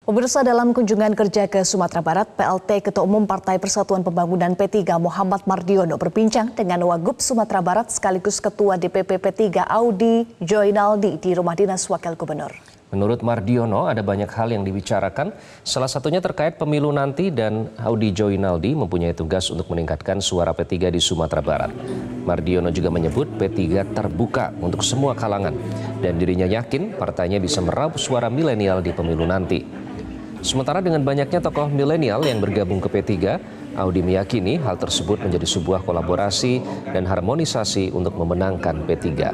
Pemirsa, dalam kunjungan kerja ke Sumatera Barat, PLT Ketua Umum Partai Persatuan Pembangunan P3 Muhammad Mardiono berbincang dengan Wagub Sumatera Barat sekaligus Ketua DPP P3 Audi Joinaldi di Rumah Dinas Wakil Gubernur. Menurut Mardiono, ada banyak hal yang dibicarakan, salah satunya terkait pemilu nanti dan Audi Joinaldi mempunyai tugas untuk meningkatkan suara P3 di Sumatera Barat. Mardiono juga menyebut P3 terbuka untuk semua kalangan dan dirinya yakin partainya bisa meraup suara milenial di pemilu nanti. Sementara dengan banyaknya tokoh milenial yang bergabung ke P3, Audi meyakini hal tersebut menjadi sebuah kolaborasi dan harmonisasi untuk memenangkan P3.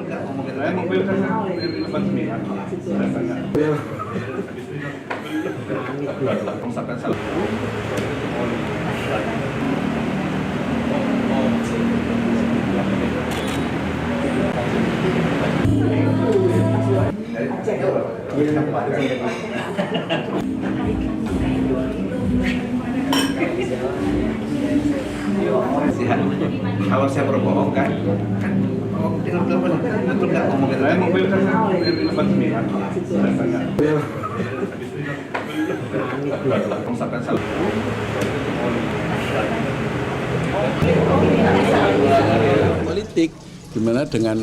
Kalau saya berbohong kan tinggal telepon betul nggak ngomongin saya mobil kan politik gimana dengan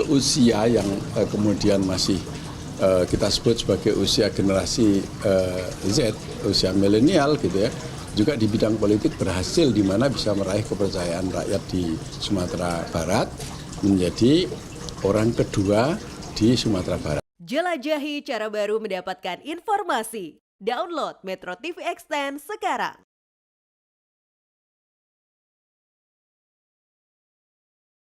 usia yang kemudian masih kita sebut sebagai usia generasi Z, usia milenial gitu ya, juga di bidang politik berhasil di mana bisa meraih kepercayaan rakyat di Sumatera Barat menjadi orang kedua di Sumatera Barat. Jelajahi cara baru mendapatkan informasi. Download Metro TV Extend sekarang.